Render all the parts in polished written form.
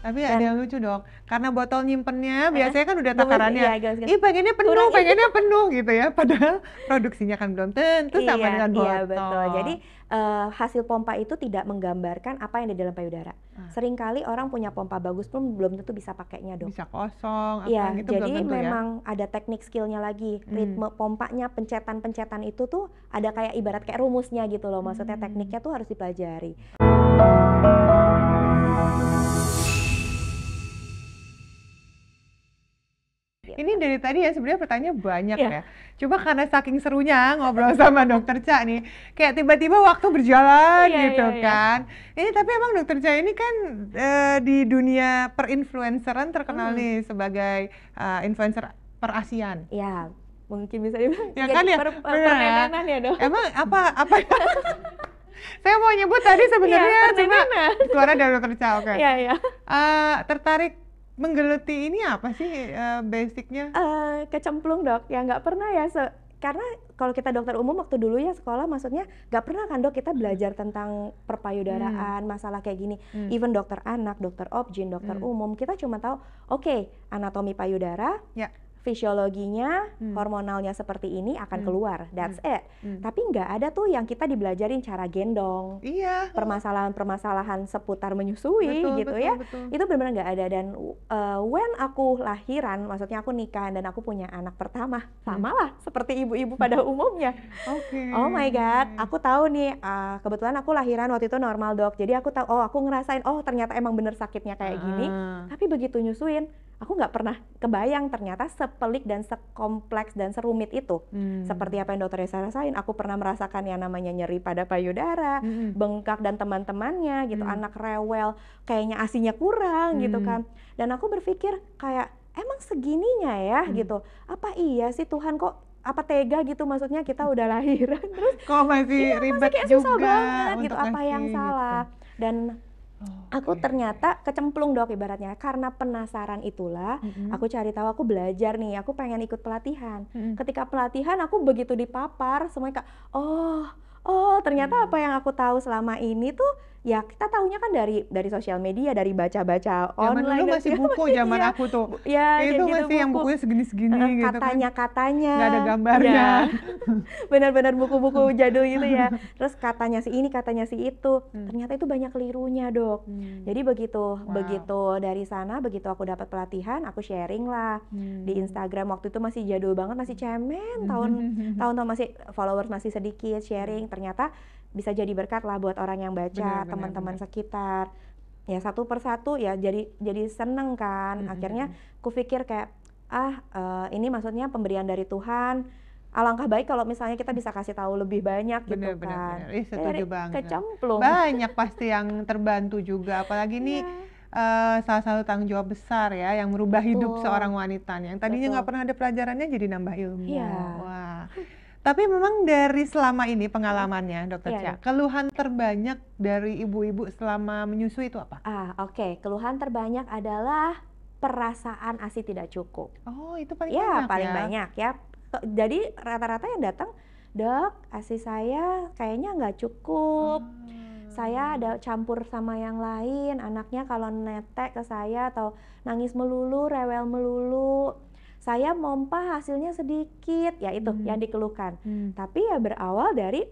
Tapi ada Dan yang lucu dok, karena botol nyimpennya biasanya kan udah takarannya, iya, ih pengennya penuh, kurang pengennya penuh gitu ya, padahal produksinya kan belum tentu sama dengan iya betul. Jadi botol. hasil pompa itu tidak menggambarkan apa yang di dalam payudara. Ah, Seringkali orang punya pompa bagus pun belum tentu bisa pakainya dok. bisa kosong, apa Iya, gitu belum jadi tentu ya. memang ada teknik skillnya lagi. Hmm. Ritme pompanya, pencetan-pencetan itu tuh ada kayak ibarat kayak rumusnya gitu loh. Maksudnya Hmm. tekniknya tuh harus dipelajari. Ini dari tadi ya sebenarnya pertanyaan banyak Iya. ya. Coba karena saking serunya ngobrol sama dokter Cha nih, kayak tiba-tiba waktu berjalan Iya, gitu iya, iya. kan. Ini tapi emang dokter Cha ini kan di dunia perinfluenceran terkenal nih sebagai influencer per-ASEAN. Ya, mungkin bisa dibilang Ya jadi kan ya, bener ya. pernenenan ya dok. Emang apa? Saya mau nyebut tadi sebenarnya, Iya, cuma pernenenan. keluar dari dokter Cha. Oke. Iya, iya. Tertarik menggeluti ini apa sih basicnya? Kecemplung dok, ya nggak pernah ya karena kalau kita dokter umum waktu dulu ya sekolah maksudnya nggak pernah kan dok kita belajar tentang perpayudaraan, masalah kayak gini. Even dokter anak, dokter obgyn, dokter umum kita cuma tahu oke, anatomi payudara, Ya. fisiologinya, hormonalnya seperti ini akan keluar, that's it. Tapi nggak ada tuh yang kita dibelajarin cara gendong, Iya. permasalahan seputar menyusui Betul, gitu betul, ya. betul. Itu benar-benar nggak ada. Dan when aku lahiran, maksudnya aku nikah dan aku punya anak pertama, samalah seperti ibu-ibu pada umumnya. Oke. Oh my god, aku tahu nih, kebetulan aku lahiran waktu itu normal dok, jadi aku tahu, aku ngerasain, ternyata emang bener sakitnya kayak gini. Tapi begitu nyusuin, aku nggak pernah kebayang ternyata sepelik dan sekompleks dan serumit itu. Seperti apa yang dokter Esa rasain, aku pernah merasakan yang namanya nyeri pada payudara, bengkak dan teman-temannya gitu, anak rewel, kayaknya ASINya kurang gitu kan. Dan aku berpikir kayak, emang segininya ya gitu, apa iya sih Tuhan kok apa tega gitu, maksudnya kita udah lahiran terus Kok masih ribet kayak juga susah banget gitu, untuk apa yang ngasih salah gitu. dan aku Oke. ternyata kecemplung dok ibaratnya, karena penasaran itulah aku cari tahu, aku belajar nih, aku pengen ikut pelatihan. Ketika pelatihan aku begitu dipapar semuanya kayak ternyata apa yang aku tahu selama ini tuh ya kita tahunya kan dari sosial media, dari baca-baca Zaman online dulu dan masih segala buku, macam. zaman Iya. aku tuh. Ya, Itu kayak gitu, masih yang buku. bukunya segini-segini gitu kan. Katanya Nggak ada gambarnya. ya benar-benar buku-buku jadul gitu ya. Terus katanya si ini, katanya si itu, ternyata itu banyak kelirunya dok. Jadi begitu dari sana, begitu aku dapat pelatihan, aku sharing lah di Instagram. Waktu itu masih jadul banget, masih cemen, tahun-tahun masih followers masih sedikit, sharing. Ternyata bisa jadi berkat lah buat orang yang baca, teman-teman sekitar. Ya satu persatu ya jadi seneng kan. Akhirnya aku pikir kayak ini maksudnya pemberian dari Tuhan. Alangkah baik kalau misalnya kita bisa kasih tahu lebih banyak gitu kan. Bener. Setuju banget. Kecemplung. Banyak pasti yang terbantu juga, apalagi ini salah satu tanggung jawab besar ya yang merubah hidup seorang wanita yang tadinya nggak pernah ada pelajarannya jadi nambah ilmu. Iya. Wah. Tapi memang dari selama ini pengalamannya dokter Cha, keluhan terbanyak dari ibu-ibu selama menyusui itu apa? Oke. Keluhan terbanyak adalah perasaan ASI tidak cukup. Oh, itu paling Ya, banyak paling ya? banyak ya. Jadi rata-rata yang datang, dok, ASI saya kayaknya nggak cukup. Saya ada campur sama yang lain, anaknya kalau netek ke saya atau nangis melulu, rewel melulu. Saya mompa hasilnya sedikit, ya itu yang dikeluhkan. Tapi ya berawal dari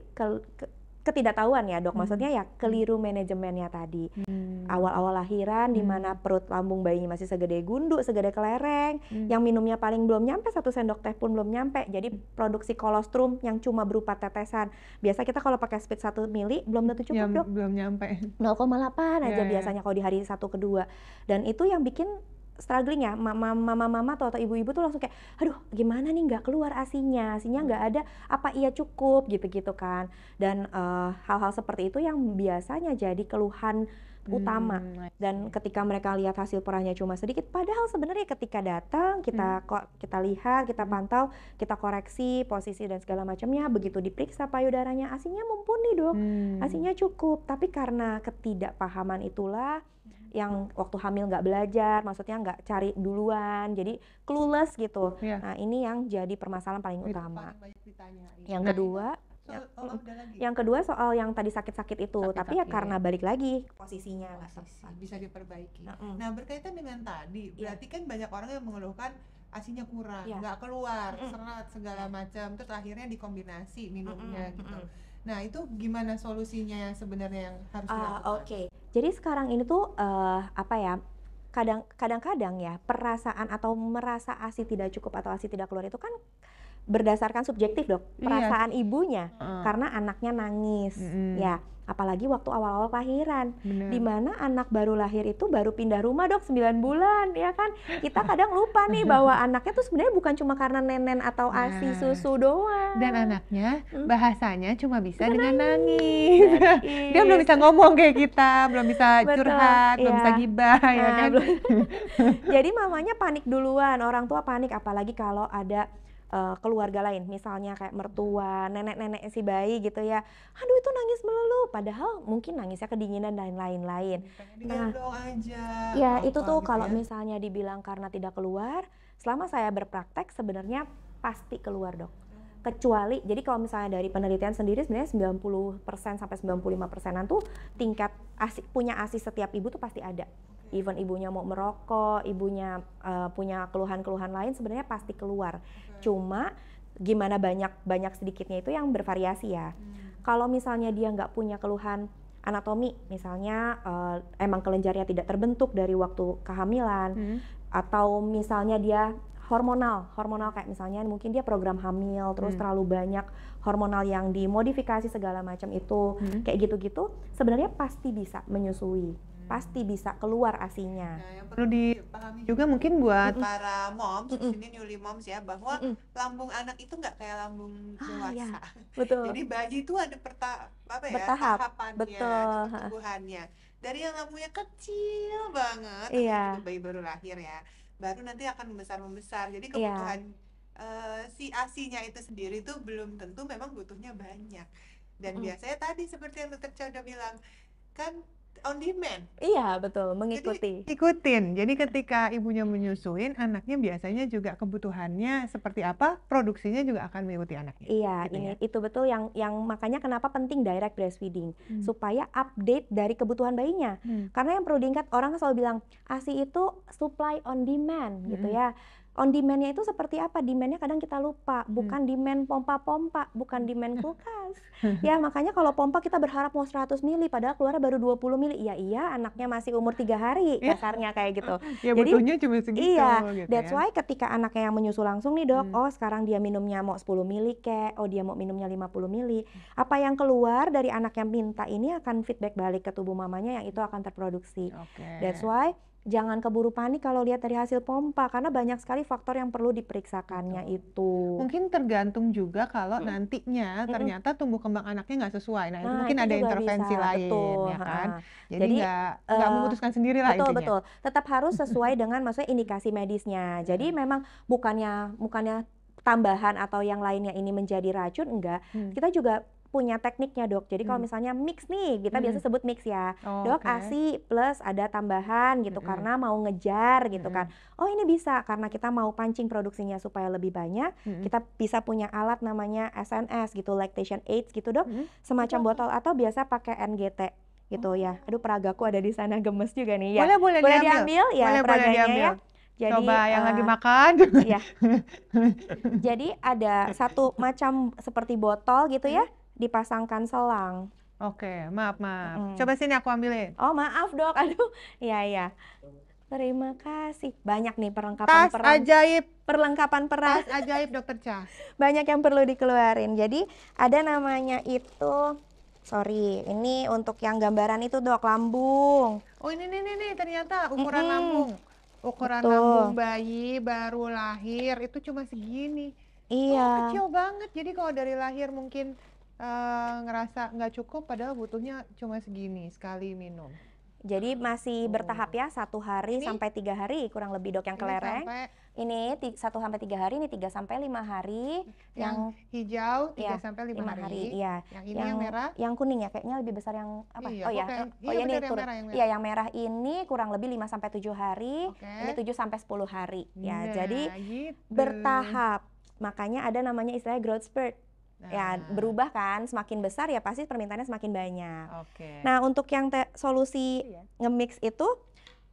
ketidaktahuan ya dok, maksudnya ya keliru manajemennya tadi. Awal-awal lahiran di mana perut lambung bayinya masih segede gundu, segede kelereng, yang minumnya paling belum nyampe 1 sendok teh pun belum nyampe. Jadi produksi kolostrum yang cuma berupa tetesan. Biasa kita kalau pakai speed 1 mili belum tentu cukup dok. Belum nyampe. 0,8 aja biasanya kalau di hari 1 kedua. Dan itu yang bikin struggling ya, mama-mama atau ibu-ibu tuh langsung kayak, aduh gimana nih nggak keluar ASINya nggak ada, apa iya cukup gitu-gitu kan. Dan hal-hal seperti itu yang biasanya jadi keluhan utama. Dan ketika mereka lihat hasil perahnya cuma sedikit, padahal sebenarnya ketika datang kita lihat, kita pantau, kita koreksi posisi dan segala macamnya, begitu diperiksa payudaranya ASINya mumpuni dok, ASINya cukup. Tapi karena ketidakpahaman itulah yang waktu hamil nggak belajar, maksudnya nggak cari duluan, jadi clueless gitu. Nah ini yang jadi permasalahan paling utama. Yang kedua, Ada lagi. Yang kedua soal yang tadi sakit-sakit itu, tapi ya Sakit-sakit. karena balik lagi posisinya nggak Posisi tepat. bisa diperbaiki. Mm-mm. Nah, berkaitan dengan tadi, Iya. berarti kan banyak orang yang mengeluhkan ASINya kurang, Iya. nggak keluar, Mm-mm. serat segala macam, terus akhirnya dikombinasi minumnya Mm-mm, gitu. mm-mm. Nah, itu gimana solusinya yang sebenarnya yang harus dilakukan? Oke. Jadi sekarang ini tuh apa ya? Kadang-kadang ya perasaan atau merasa ASI tidak cukup atau ASI tidak keluar itu kan berdasarkan subjektif dok, Iya. perasaan ibunya Heeh. karena anaknya nangis, Mm-mm. ya apalagi waktu awal-awal kelahiran, Bener. di mana anak baru lahir itu baru pindah rumah dok 9 bulan, ya kan? Kita kadang lupa nih bahwa anaknya tuh sebenarnya bukan cuma karena nenen atau ASI Nah, susu doang. dan anaknya Mm. bahasanya cuma bisa dengan nangis. That Dia belum is. bisa ngomong kayak kita, belum bisa Betul, curhat, belum iya. bisa gibah, ya Nah, kan? Jadi mamanya panik duluan, orang tua panik, apalagi kalau ada keluarga lain, misalnya kayak mertua, nenek-nenek si bayi gitu ya. Aduh itu nangis melulu, padahal mungkin nangisnya kedinginan dan lain-lain. Pengen Nah, digendong aja. ya apa itu tuh gitu kalau ya. misalnya dibilang karena tidak keluar, selama saya berpraktek sebenarnya pasti keluar dok. Kecuali, jadi kalau misalnya dari penelitian sendiri sebenarnya 90% sampai 95%-an tuh tingkat ASI, punya ASI setiap ibu tuh pasti ada. Even ibunya mau merokok, ibunya punya keluhan-keluhan lain sebenarnya pasti keluar. Cuma gimana banyak sedikitnya itu yang bervariasi ya. Kalau misalnya dia nggak punya keluhan anatomi, misalnya emang kelenjarnya tidak terbentuk dari waktu kehamilan, atau misalnya dia hormonal kayak misalnya mungkin dia program hamil terus terlalu banyak hormonal yang dimodifikasi segala macam itu, kayak gitu-gitu sebenarnya pasti bisa menyusui, pasti bisa keluar ASINya. Nah, yang perlu dipahami juga mungkin buat para moms, ini newly moms ya, bahwa lambung anak itu nggak kayak lambung dewasa. Ya, betul. Jadi bayi itu ada Bertahap, tahapannya, betul. ada pertumbuhannya. Dari yang lambungnya kecil banget, Iya. itu bayi baru lahir ya, baru nanti akan membesar. Jadi kebutuhan si ASINya itu sendiri tuh belum tentu memang butuhnya banyak. Dan biasanya tadi seperti yang Dokter Cha udah bilang, kan on demand. Iya, betul, mengikuti. Jadi ikutin. Jadi ketika ibunya menyusuin, anaknya biasanya juga kebutuhannya seperti apa, produksinya juga akan mengikuti anaknya. Iya, Gitu ini ya. itu betul yang makanya kenapa penting direct breastfeeding, supaya update dari kebutuhan bayinya. Karena yang perlu diingat, orang selalu bilang ASI itu supply on demand gitu ya. On demand-nya itu seperti apa? Demand-nya kadang kita lupa, bukan demand pompa-pompa, bukan demand kulkas. Ya makanya kalau pompa kita berharap mau 100 mili, padahal keluarnya baru 20 mili. Iya, anaknya masih umur 3 hari, kasarnya kayak gitu. Ya Jadi, butuhnya cuma segitu. Iya, gitu that's ya. why ketika anaknya yang menyusu langsung nih dok, oh sekarang dia minumnya mau 10 mili kek, oh dia mau minumnya 50 mili. Apa yang keluar dari anak yang minta ini akan feedback balik ke tubuh mamanya yang itu akan terproduksi. Oke. That's why jangan keburu panik kalau lihat dari hasil pompa, karena banyak sekali faktor yang perlu diperiksakannya itu. Mungkin tergantung juga kalau nantinya ternyata tumbuh kembang anaknya nggak sesuai. Nah, itu Nah, mungkin itu ada juga intervensi bisa, lain, betul. ya kan? Jadi Jadi, nggak memutuskan sendiri lah betul, intinya. betul. Tetap harus sesuai dengan maksudnya indikasi medisnya. Jadi memang bukannya tambahan atau yang lainnya ini menjadi racun, enggak. Kita juga punya tekniknya dok. Jadi kalau misalnya mix nih, kita biasa sebut mix ya. Dok, Oke. ASI plus ada tambahan gitu karena mau ngejar gitu kan. Oh ini bisa karena kita mau pancing produksinya supaya lebih banyak. Kita bisa punya alat namanya SNS gitu, lactation aids gitu dok. Semacam botol atau biasa pakai NGT gitu ya. Aduh peragaku ada di sana gemes juga nih ya. Boleh diambil ya boleh peraganya diambil. ya. Jadi Coba yang lagi makan. ya. Jadi ada satu macam seperti botol gitu ya, dipasangkan selang. Oke, maaf. Coba sini aku ambilin. Oh maaf dok, aduh, iya. Terima kasih. Banyak nih Tas ajaib. perlengkapan peras. Tas ajaib Dokter Cha. Banyak yang perlu dikeluarin. Jadi ada namanya itu, sorry, ini untuk yang gambaran itu dok, lambung. Oh ini ternyata ukuran lambung. Ukuran Betul. lambung bayi baru lahir itu cuma segini. Iya. Kecil banget. Jadi kalau dari lahir mungkin ngerasa nggak cukup, padahal butuhnya cuma segini sekali minum. Jadi masih bertahap ya, 1 hari sampai 3 hari kurang lebih dok yang kelereng. Ini 1 sampai 3 hari, ini 3 sampai 5 hari. Yang hijau 3 sampai 5 hari. Iya. Yang ini yang merah? Yang kuning ya, kayaknya lebih besar yang apa? Iya, ini bener, turun. Iya, yang merah ini kurang lebih 5 sampai 7 hari. Ini 7 sampai 10 hari. Ya, Nah, jadi gitu. bertahap. Makanya ada namanya istilahnya growth spurt. Ya, Nah, berubah kan, semakin besar ya pasti permintaannya semakin banyak. oke. Nah, untuk yang solusi Iya. nge-mix itu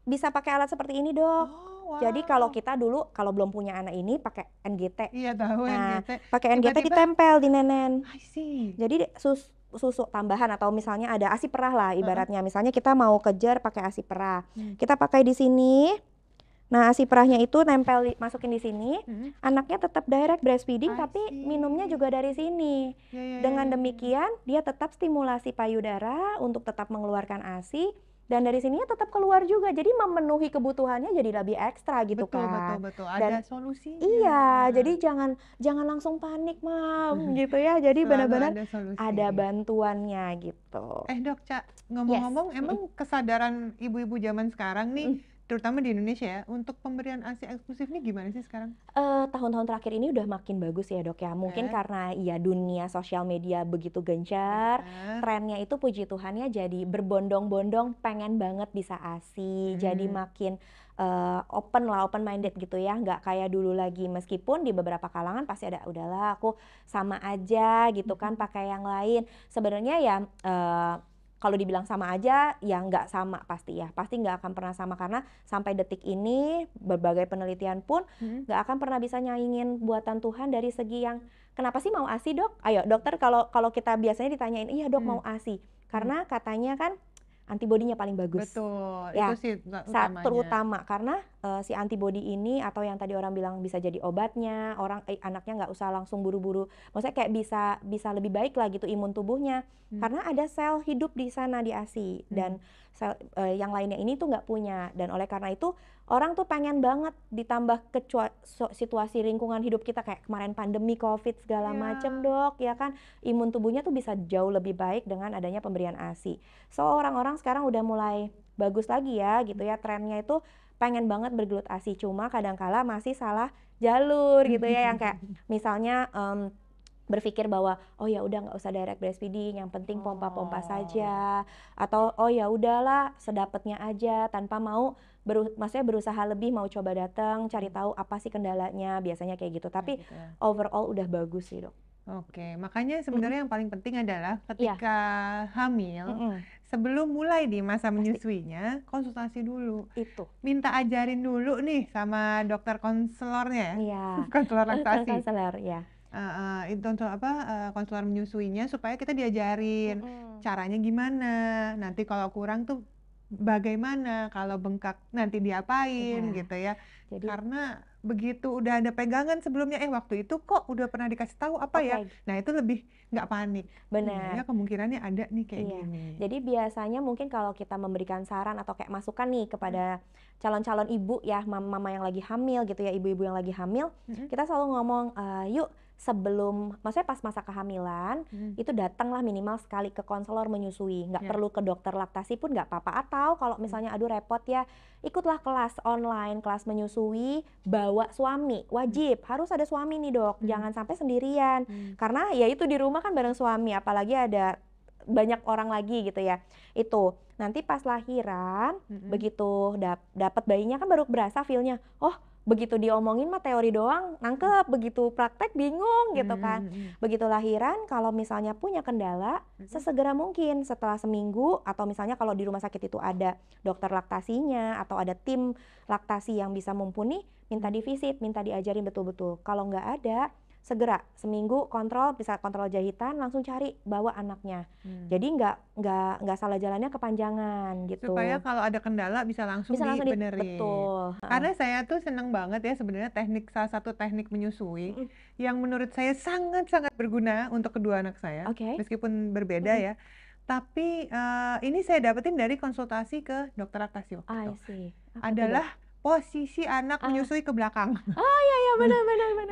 bisa pakai alat seperti ini, Dok. Oh, Jadi kalau wow. kita dulu kalau belum punya anak ini pakai NGT. Iya tahu Nah, NGT. pakai NGT Tiba-tiba, ditempel di nenen. I see. Jadi susu tambahan atau misalnya ada ASI perah lah Heeh. ibaratnya. Misalnya kita mau kejar pakai ASI perah. Hmm. Kita pakai di sini. Nah, ASI perahnya itu nempel masukin di sini. Hmm. Anaknya tetap direct breastfeeding I tapi see. minumnya juga dari sini. Ya, ya, ya, Dengan ya, ya. demikian dia tetap stimulasi payudara untuk tetap mengeluarkan ASI dan dari sininya tetap keluar juga. Jadi memenuhi kebutuhannya jadi lebih ekstra gitu Betul, betul, kan. betul. Dan Ada solusinya. iya, jadi jangan langsung panik, Mam, gitu ya. Jadi Selalu benar-benar ada solusi. ada bantuannya gitu. Dok, Cak, Yes. ngomong-ngomong, emang kesadaran ibu-ibu zaman sekarang nih, terutama di Indonesia ya, untuk pemberian ASI eksklusif nih gimana sih sekarang? Tahun-tahun terakhir ini udah makin bagus ya, Dok ya. Mungkin karena ya dunia sosial media begitu gencar, Benar. trennya itu puji Tuhannya jadi berbondong-bondong pengen banget bisa ASI. Jadi makin open lah, open minded gitu ya. Nggak kayak dulu lagi. Meskipun di beberapa kalangan pasti ada, udahlah aku sama aja gitu kan pakai yang lain. Sebenarnya ya kalau dibilang sama aja, ya nggak sama pasti ya. Pasti nggak akan pernah sama karena sampai detik ini berbagai penelitian pun nggak akan pernah bisa nyaingin buatan Tuhan dari segi yang kenapa sih mau ASI, Dok? Ayo dokter, kalau kita biasanya ditanyain, iya dok mau ASI. Karena katanya kan antibodinya paling bagus. Betul, Ya, itu sih utamanya. terutama karena si antibodi ini atau yang tadi orang bilang bisa jadi obatnya, anaknya nggak usah langsung buru-buru, maksudnya kayak bisa lebih baik lah gitu imun tubuhnya, karena ada sel hidup di sana di ASI dan sel yang lainnya ini tuh nggak punya, dan oleh karena itu orang tuh pengen banget ditambah situasi lingkungan hidup kita kayak kemarin pandemi COVID segala macem, Dok, ya kan imun tubuhnya tuh bisa jauh lebih baik dengan adanya pemberian ASI. So orang-orang sekarang udah mulai bagus lagi ya gitu ya, trennya itu pengen banget bergelut ASI, cuma kadangkala masih salah jalur gitu ya, yang kayak misalnya berpikir bahwa oh ya udah nggak usah direct breastfeeding, yang penting pompa-pompa saja, atau oh ya udahlah sedapatnya aja tanpa mau maksudnya berusaha lebih, mau coba datang cari tahu apa sih kendalanya, biasanya kayak gitu. Tapi gitu ya. overall udah bagus sih, Dok. Oke, makanya sebenarnya yang paling penting adalah Iya. ketika hamil, sebelum mulai di masa menyusuinya, konsultasi dulu. Itu. Minta ajarin dulu nih sama dokter konselornya ya, Iya. konselor laktasi. Konselor, ya. Itu untuk konselor menyusuinya supaya kita diajarin caranya gimana. Nanti kalau kurang tuh bagaimana, kalau bengkak nanti diapain gitu ya. Jadi, karena begitu udah ada pegangan sebelumnya, waktu itu kok udah pernah dikasih tahu apa ya. Nah itu lebih nggak panik. Benar. Ya kemungkinannya ada nih kayak gini. Jadi biasanya mungkin kalau kita memberikan saran atau kayak masukan nih kepada calon-calon ibu ya, mama yang lagi hamil gitu ya, ibu-ibu yang lagi hamil, kita selalu ngomong yuk sebelum, maksudnya pas masa kehamilan itu datanglah minimal sekali ke konselor menyusui, nggak perlu ke dokter laktasi pun nggak apa-apa, atau kalau misalnya aduh repot ya, ikutlah kelas online, kelas menyusui, bawa suami, wajib harus ada suami nih, Dok, jangan sampai sendirian, karena ya itu di rumah kan bareng suami, apalagi ada banyak orang lagi gitu ya. Itu nanti pas lahiran begitu dapat bayinya kan baru berasa feel-nya, oh begitu diomongin mah teori doang nangkep, begitu praktek bingung gitu kan. Begitu lahiran kalau misalnya punya kendala, sesegera mungkin setelah seminggu, atau misalnya kalau di rumah sakit itu ada dokter laktasinya atau ada tim laktasi yang bisa mumpuni, minta divisit, minta diajarin betul-betul. Kalau nggak ada, segera seminggu kontrol, bisa kontrol jahitan, langsung cari bawa anaknya. Jadi nggak salah jalannya kepanjangan gitu. Supaya kalau ada kendala bisa langsung dibenerin. Betul. Karena saya tuh seneng banget ya sebenarnya salah satu teknik menyusui yang menurut saya sangat-sangat berguna untuk kedua anak saya, meskipun berbeda ya. Tapi ini saya dapetin dari konsultasi ke dokter laktasi waktu itu. Adalah posisi anak menyusui ke belakang. Oh iya benar.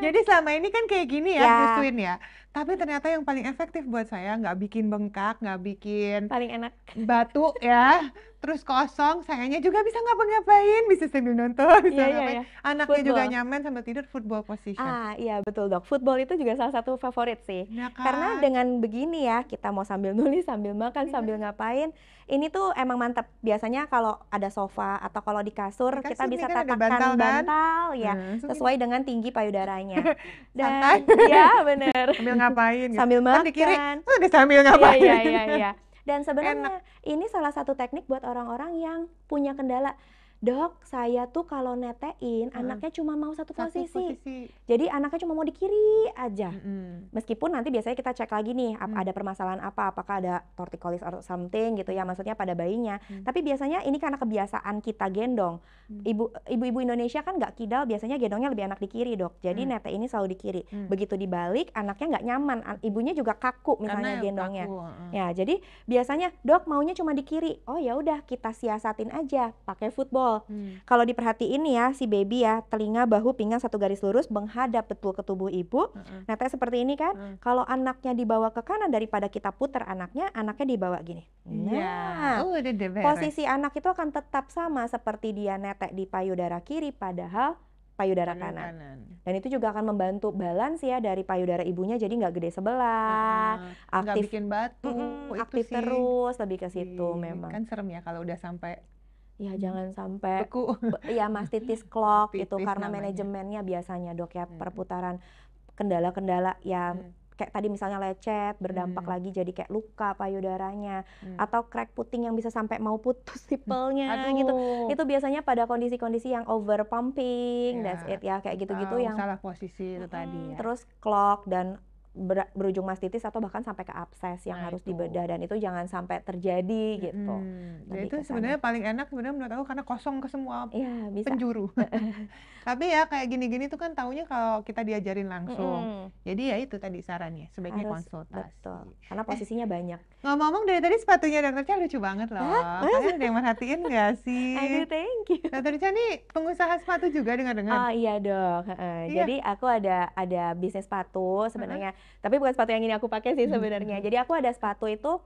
Jadi selama ini kan kayak gini ya nyusuin ya. Tapi ternyata yang paling efektif buat saya nggak bikin bengkak, nggak bikin paling enak batu ya. Terus kosong, sayangnya juga bisa ngapa-ngapain, bisa sambil nonton, bisa ngapain. Anaknya football juga nyaman sambil tidur, football position. Iya betul, Dok. Football itu juga salah satu favorit sih. Karena dengan begini ya, kita mau sambil nulis, sambil makan, sambil ngapain, ini tuh emang mantep. Biasanya kalau ada sofa atau kalau di kasur kita bisa bisa kan ada tatakan bantal kan? bantal ya, Langsung gini, sesuai dengan tinggi payudaranya. santai. Dan ya bener, Sambil ngapain gitu. sambil Ntar di kiri, makan. udah sambil Iya, ngapain. iya, iya, iya. Dan Enak. sebenarnya ini salah satu teknik buat orang-orang yang punya kendala. Dok, saya tuh kalau netein Heeh. anaknya cuma mau satu Satu posisi. posisi. Jadi anaknya cuma mau di kiri aja. Mm-mm. Meskipun nanti biasanya kita cek lagi nih ada permasalahan apa, apakah ada torticollis or something gitu ya, maksudnya pada bayinya. Tapi biasanya ini karena kebiasaan kita gendong. Ibu-ibu Indonesia kan nggak kidal, biasanya gendongnya lebih enak di kiri, Dok. Jadi nete ini selalu di kiri. Begitu dibalik, anaknya nggak nyaman, ibunya juga kaku misalnya Karena gendongnya. kaku. Ya, jadi biasanya dok maunya cuma di kiri. Oh ya udah kita siasatin aja pakai football. Kalau diperhatiin nih ya si baby ya, telinga, bahu, pinggang satu garis lurus menghadap betul ke tubuh ibu. Nete seperti ini kan. Kalau anaknya dibawa ke kanan daripada kita putar anaknya dibawa gini. Nah, udah deh beres. posisi anak itu akan tetap sama seperti dia netek di payudara kiri padahal payudara kanan. Dan itu juga akan membantu balance ya dari payudara ibunya, jadi nggak gede sebelah, Nggak aktif, bikin batu. Itu aktif sih. terus, lebih ke situ memang. Kan serem ya kalau udah sampai Ya jangan sampai beku. ya mastitis clog gitu, Mastitis karena namanya. manajemennya biasanya dok ya perputaran kendala-kendala ya kayak tadi misalnya lecet berdampak lagi jadi kayak luka payudaranya atau crack puting yang bisa sampai mau putus sipelnya gitu. Itu biasanya pada kondisi-kondisi yang over pumping, that's it ya, kayak gitu-gitu yang salah posisi itu tadi ya. terus clog dan berujung mastitis atau bahkan sampai ke abses yang Nah, harus itu. dibedah, dan itu jangan sampai terjadi gitu. Ya Lebih itu ke sana. sebenarnya paling enak sebenarnya menurut aku karena kosong ke semua Iya, bisa. penjuru. Tapi ya kayak gini-gini tuh kan taunya kalau kita diajarin langsung. Jadi ya itu tadi sarannya, sebaiknya Harus, konsultasi. betul. Karena posisinya banyak. Ngomong-ngomong dari tadi sepatunya Dokter Cha lucu banget loh. Kalian ada yang merhatiin nggak sih? Aduh, thank you. Dokter Cha nih pengusaha sepatu juga dengar-dengar. Oh iya dong. Jadi aku ada bisnis sepatu sebenarnya. Tapi bukan sepatu yang ini aku pakai sih sebenarnya. Jadi aku ada sepatu itu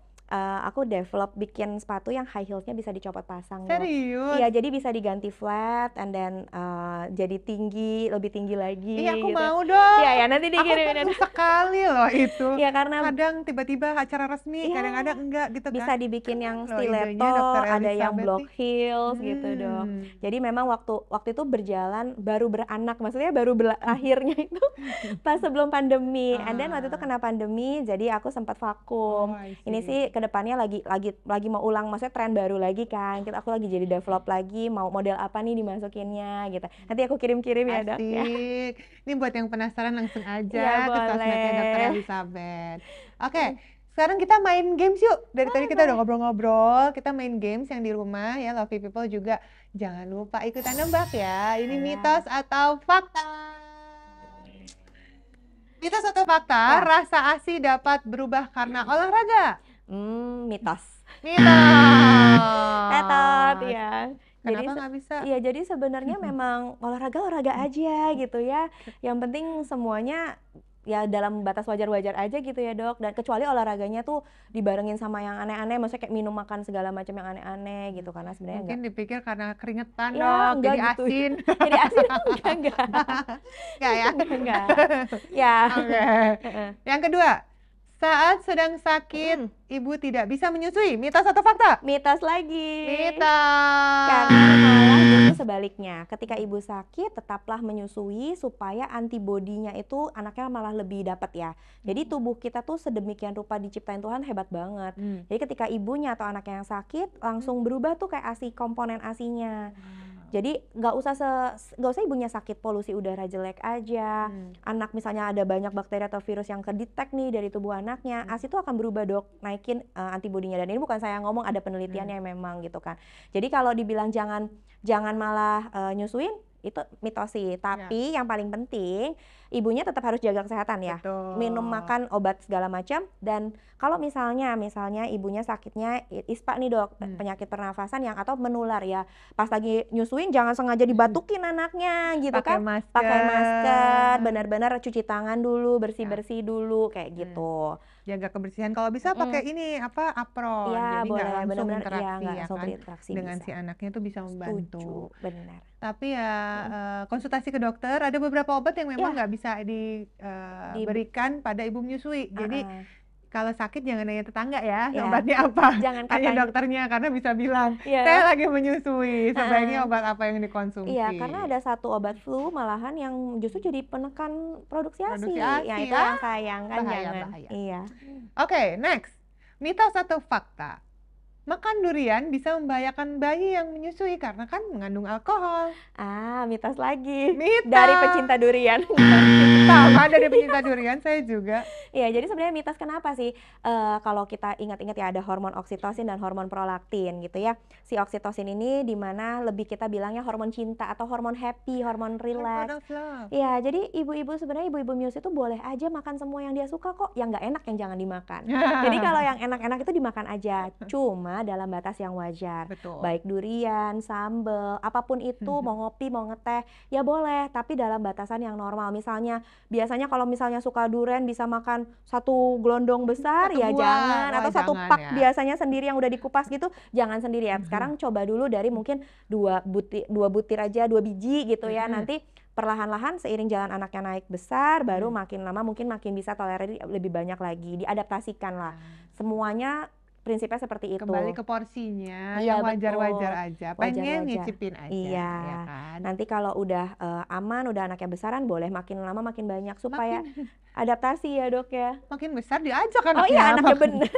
aku develop bikin sepatu yang high heelsnya bisa dicopot pasang. Serius? Iya, jadi bisa diganti flat and then jadi tinggi, lebih tinggi lagi. Iya, aku gitu. mau dong. Iya ya, nanti dikirimin. Aku perlu sekali loh itu. Iya, karena kadang tiba-tiba acara resmi, Iya, kadang-kadang enggak gitu kan. bisa dibikin yang Loh, idenya stiletto, Dr. ada yang Elizabeth block nih. heels gitu dong. Jadi memang waktu itu berjalan baru beranak, maksudnya baru lahirnya itu pas sebelum pandemi. And then waktu itu kena pandemi, jadi aku sempat vakum. Ini sih kedepannya lagi mau ulang, maksudnya tren baru lagi kan. Aku lagi jadi develop lagi, mau model apa nih dimasukinnya gitu. Nanti aku kirim-kirim ya dok. Asik. Ini buat yang penasaran langsung aja Ya, ke sosmednya Dr. boleh. Elizabeth. Oke. Sekarang kita main games yuk. Dari tadi kita udah ngobrol-ngobrol, kita main games yang di rumah ya, Lovely People juga. Jangan lupa ikutan nebak ya. Ini mitos atau fakta? Mitos atau fakta, rasa ASI dapat berubah karena olahraga? Mitos. Mitos. Tetot ya. Kenapa nggak bisa? Iya, jadi sebenarnya memang olahraga aja gitu ya. Yang penting semuanya ya dalam batas wajar-wajar aja gitu ya dok. Dan kecuali olahraganya tuh dibarengin sama yang aneh-aneh, maksudnya kayak minum makan segala macam yang aneh-aneh gitu, karena sebenarnya Mungkin dipikir karena keringetan Ya, dok, enggak jadi gitu. asin. Jadi asin enggak. Nggak ya? Enggak. Ya. Oke. Yang kedua, saat sedang sakit, ibu tidak bisa menyusui. Mitos atau fakta? Mitos lagi. Mitos. Karena malah justru sebaliknya, ketika ibu sakit tetaplah menyusui supaya antibodinya itu anaknya malah lebih dapat ya. Jadi tubuh kita tuh sedemikian rupa diciptain Tuhan, hebat banget. Jadi ketika ibunya atau anaknya yang sakit langsung berubah tuh kayak ASI, komponen ASI-nya. Jadi nggak usah ibunya sakit polusi udara jelek aja. Anak misalnya ada banyak bakteri atau virus yang kedetek nih dari tubuh anaknya, ASI itu akan berubah dok, naikin antibodinya. Dan ini bukan saya ngomong, ada penelitiannya memang gitu kan. Jadi kalau dibilang jangan malah nyusuin, itu mitos sih. Tapi yang paling penting ibunya tetap harus jaga kesehatan ya. Betul. Minum, makan, obat segala macam. Dan kalau misalnya ibunya sakitnya ISPA nih dok, penyakit pernafasan yang atau menular ya. Pas lagi nyusuin jangan sengaja dibatukin anaknya gitu Pakai kan. masker. Pakai masker, benar-benar cuci tangan dulu, bersih-bersih dulu kayak gitu. Jaga kebersihan. Kalau bisa pakai ini apron. Ya, Jadi boleh, nggak langsung benar-benar interaksi nggak ya langsung kan. berinteraksi Dengan bisa. si anaknya itu bisa membantu. Setuju, benar. Tapi ya konsultasi ke dokter, ada beberapa obat yang memang nggak bisa diberikan pada ibu menyusui. Jadi kalau sakit jangan nanya tetangga ya, Ya, obatnya apa. jangan Tanya katain. dokternya karena bisa bilang, Ya. saya lagi menyusui, sebaiknya Heeh. obat apa yang dikonsumsi. Iya, karena ada satu obat flu malahan yang justru jadi penekan produksi Produksi ASI. Ya ASI, itu yang sayang kan, bahaya, jangan. bahaya. Iya. Oke, next. Mitos atau fakta? Makan durian bisa membahayakan bayi yang menyusui karena kan mengandung alkohol. Mitos lagi. Mitos. Dari pecinta durian. Sama dari pecinta durian, saya juga. Iya, jadi sebenarnya mitos kenapa sih? Kalau kita ingat-ingat ya ada hormon oksitosin dan hormon prolaktin gitu ya. Si oksitosin ini dimana lebih kita bilangnya hormon cinta atau hormon happy, hormon relax. Hormone of love. Iya, jadi sebenarnya ibu-ibu menyusui itu boleh aja makan semua yang dia suka kok. Yang nggak enak yang jangan dimakan. Jadi kalau yang enak-enak itu dimakan aja, cuma dalam batas yang wajar. Betul. Baik durian, sambel, apapun itu, mau ngopi, mau ngeteh, ya boleh, tapi dalam batasan yang normal. Misalnya, biasanya kalau misalnya suka durian bisa makan satu gelondong besar, Satu ya buah. jangan. Wah, Atau satu jangan pak ya. biasanya sendiri yang udah dikupas gitu, jangan sendiri ya. Sekarang coba dulu dari mungkin dua butir aja, 2 biji gitu ya. Nanti perlahan-lahan seiring jalan anaknya naik besar, baru makin lama mungkin makin bisa tolerir lebih banyak lagi. Diadaptasikan lah. Semuanya prinsipnya seperti itu. Kembali ke porsinya, Iya, yang wajar-wajar betul. aja. Pengen Wajar-wajar. nyicipin aja, Iya. ya kan? Nanti kalau udah aman, udah anaknya besaran, boleh makin lama makin banyak supaya adaptasi ya dok ya. Makin besar diajak Oh anaknya. iya, anaknya bener.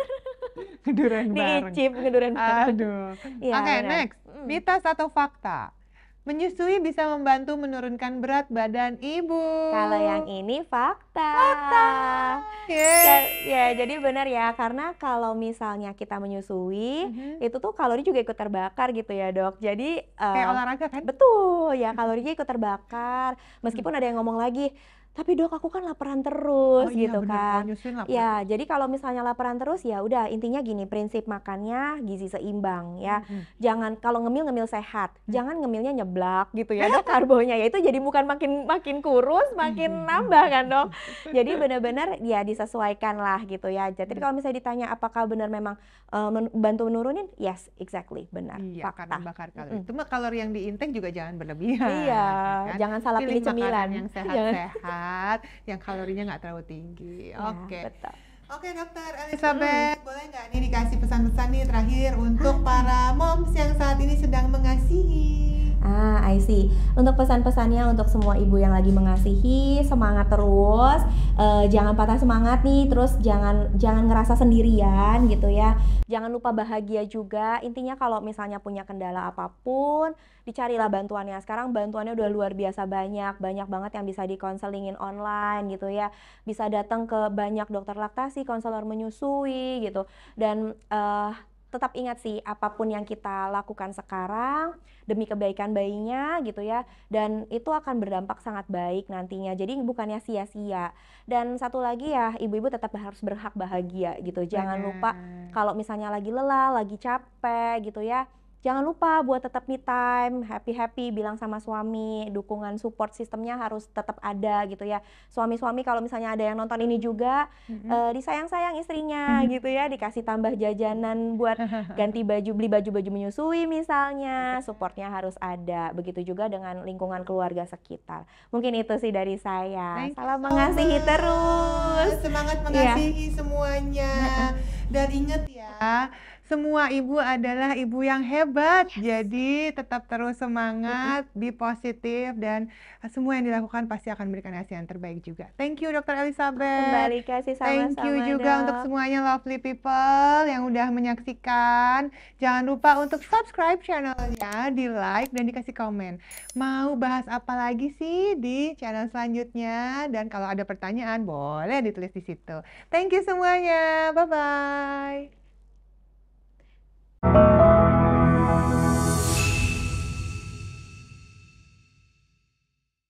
Durian bareng. Diicip ngedurian bareng. Aduh. Iya, Oke, benar. next. Mitos atau fakta? Menyusui bisa membantu menurunkan berat badan ibu. Kalau yang ini fakta. Yeay. Ya, jadi benar ya, karena kalau misalnya kita menyusui, itu tuh kalori juga ikut terbakar gitu ya dok. Jadi Kayak olahraga kan? betul ya, kalorinya ikut terbakar. Meskipun ada yang ngomong lagi, tapi dok aku kan laparan terus iya, gitu bener. kan. Kalau nyusuin lapar. Ya, jadi kalau misalnya laparan terus ya udah intinya gini, prinsip makannya gizi seimbang ya. Jangan kalau ngemil sehat, jangan ngemilnya nyeblak gitu ya dok karbonya. Ya itu jadi bukan makin kurus, makin nambah kan dok. Jadi benar-benar ya disesuaikan lah gitu ya. Jadi kalau misalnya ditanya apakah benar memang bantu menurunin, yes, exactly, benar. Iya, Fakta. karena bakar kalori. Cuma kalori yang diintake juga jangan berlebihan. Iya, kan? jangan salah pilih makanan cemilan. yang sehat-sehat, yang kalorinya nggak terlalu tinggi. Ya, Oke. betul. Oke, Dokter Elizabeth, boleh nggak nih dikasih pesan-pesan nih terakhir untuk para moms yang saat ini sedang mengasihi? I see. Untuk pesan-pesannya untuk semua ibu yang lagi mengasihi, semangat terus, jangan patah semangat nih, terus jangan ngerasa sendirian gitu ya. Jangan lupa bahagia juga. Intinya kalau misalnya punya kendala apapun, dicarilah bantuannya. Sekarang bantuannya udah luar biasa banyak banget yang bisa dikonselingin online gitu ya. Bisa datang ke banyak dokter laktasi, konselor menyusui gitu. Dan tetap ingat sih, apapun yang kita lakukan sekarang demi kebaikan bayinya gitu ya, dan itu akan berdampak sangat baik nantinya. Jadi bukannya sia-sia. Dan satu lagi ya, ibu-ibu tetap harus berhak bahagia gitu. Jangan lupa kalau misalnya lagi lelah, lagi capek gitu ya, jangan lupa buat tetap me time, happy bilang sama suami, dukungan support sistemnya harus tetap ada gitu ya. Suami-suami kalau misalnya ada yang nonton ini juga, disayang-sayang istrinya gitu ya, dikasih tambah jajanan buat ganti baju, beli baju-baju menyusui misalnya, supportnya harus ada. Begitu juga dengan lingkungan keluarga sekitar. Mungkin itu sih dari saya. Salam mengasihi terus. Semangat mengasihi semuanya. Dan ingat ya, semua ibu adalah ibu yang hebat. Jadi tetap terus semangat, be positif, dan semua yang dilakukan pasti akan memberikan hasil yang terbaik juga. Thank you Dr. Elizabeth. Kembali kasih sama-sama. Thank you juga untuk semuanya lovely people yang udah menyaksikan. Jangan lupa untuk subscribe channelnya, di like dan dikasih komen. Mau bahas apa lagi sih di channel selanjutnya? Dan kalau ada pertanyaan boleh ditulis di situ. Thank you semuanya. Bye-bye.